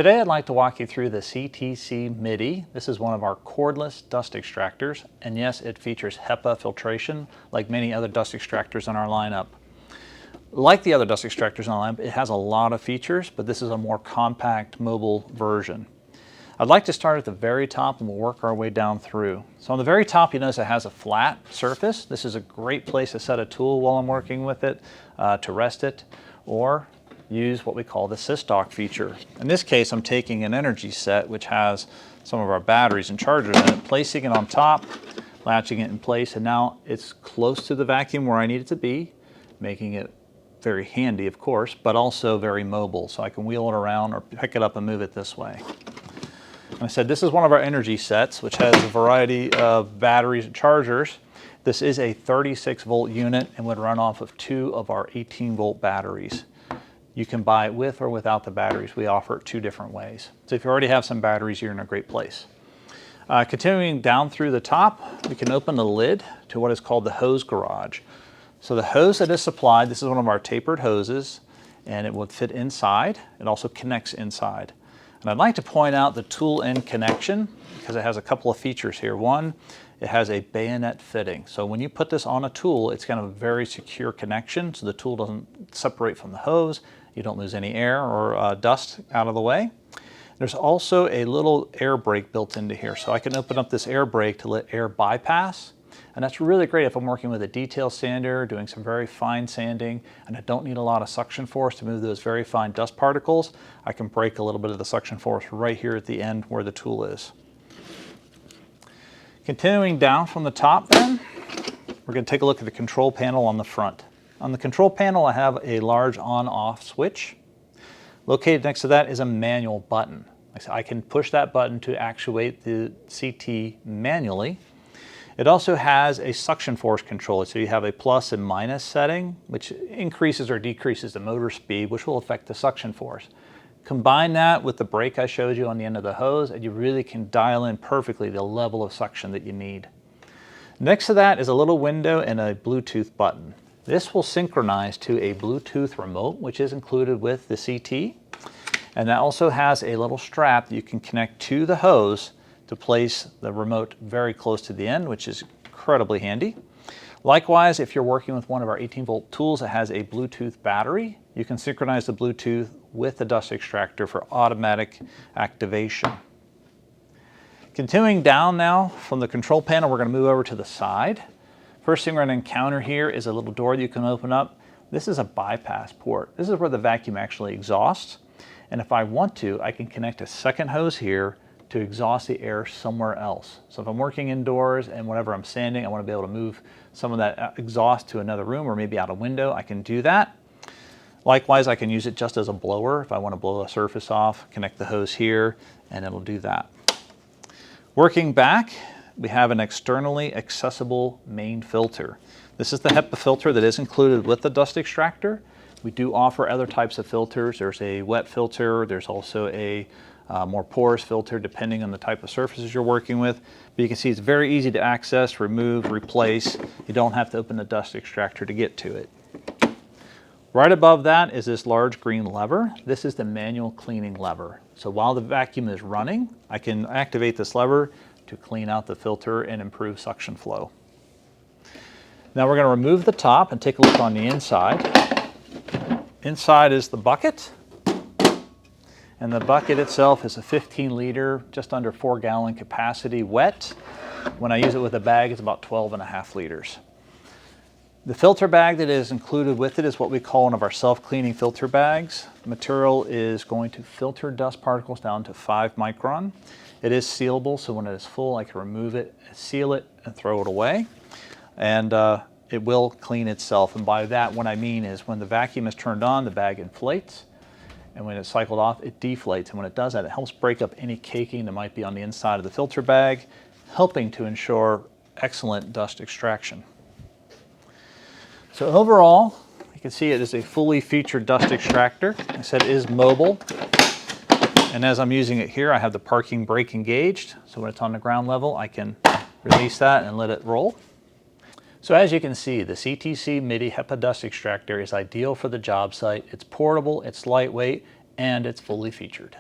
Today I'd like to walk you through the CTC MIDI. This is one of our cordless dust extractors, and yes, it features HEPA filtration like many other dust extractors in our lineup. Like the other dust extractors in our lineup, it has a lot of features, but this is a more compact mobile version. I'd like to start at the very top and we'll work our way down through. So on the very top, you notice it has a flat surface. This is a great place to set a tool while I'm working with it, to rest it, or use what we call the Sysdoc feature. In this case, I'm taking an energy set which has some of our batteries and chargers in it, placing it on top, latching it in place, and now it's close to the vacuum where I need it to be, making it very handy, of course, but also very mobile, so I can wheel it around or pick it up and move it this way. And I said this is one of our energy sets, which has a variety of batteries and chargers. This is a 36-volt unit and would run off of 2 of our 18-volt batteries. You can buy it with or without the batteries. We offer it 2 different ways. So if you already have some batteries, you're in a great place. Continuing down through the top, we can open the lid to what is called the hose garage. So the hose that is supplied, this is one of our tapered hoses, and it would fit inside. It also connects inside. And I'd like to point out the tool end connection because it has a couple of features here. One, it has a bayonet fitting. So when you put this on a tool, it's kind of a very secure connection so the tool doesn't separate from the hose. You don't lose any air or dust out of the way. There's also a little air brake built into here. So I can open up this air brake to let air bypass. And that's really great if I'm working with a detail sander, doing some very fine sanding, and I don't need a lot of suction force to move those very fine dust particles. I can break a little bit of the suction force right here at the end where the tool is. Continuing down from the top then, we're going to take a look at the control panel on the front. On the control panel, I have a large on-off switch. Located next to that is a manual button. I can push that button to actuate the CT manually. It also has a suction force controller, so you have a plus and minus setting, which increases or decreases the motor speed, which will affect the suction force. Combine that with the brake I showed you on the end of the hose, and you really can dial in perfectly the level of suction that you need. Next to that is a little window and a Bluetooth button. This will synchronize to a Bluetooth remote, which is included with the CT. And that also has a little strap that you can connect to the hose to place the remote very close to the end, which is incredibly handy. Likewise, if you're working with one of our 18-volt tools that has a Bluetooth battery, you can synchronize the Bluetooth with the dust extractor for automatic activation. Continuing down now from the control panel, we're going to move over to the side. First thing we're going to encounter here is a little door that you can open up. This is a bypass port. This is where the vacuum actually exhausts. And if I want to, I can connect a second hose here to exhaust the air somewhere else. So if I'm working indoors and whenever I'm sanding, I want to be able to move some of that exhaust to another room or maybe out a window, I can do that. Likewise, I can use it just as a blower. If I want to blow a surface off, connect the hose here, and it'll do that. Working back, we have an externally accessible main filter. This is the HEPA filter that is included with the dust extractor. We do offer other types of filters. There's a wet filter. There's also a more porous filter depending on the type of surfaces you're working with. But you can see it's very easy to access, remove, replace. You don't have to open the dust extractor to get to it. Right above that is this large green lever. This is the manual cleaning lever. So while the vacuum is running, I can activate this lever to clean out the filter and improve suction flow. Now we're going to remove the top and take a look on the inside. Inside is the bucket. And the bucket itself is a 15-liter, just under 4-gallon capacity wet. When I use it with a bag, it's about 12.5 liters. The filter bag that is included with it is what we call one of our self-cleaning filter bags. The material is going to filter dust particles down to 5 micron. It is sealable, so when it is full, I can remove it, seal it, and throw it away. And it will clean itself. And by that, what I mean is when the vacuum is turned on, the bag inflates. And when it's cycled off, it deflates. And when it does that, it helps break up any caking that might be on the inside of the filter bag, helping to ensure excellent dust extraction. So overall, you can see it is a fully featured dust extractor. Like I said, it is mobile. And as I'm using it here, I have the parking brake engaged. So when it's on the ground level, I can release that and let it roll. So as you can see, the CTC MIDI HEPA dust extractor is ideal for the job site. It's portable, it's lightweight, and it's fully featured.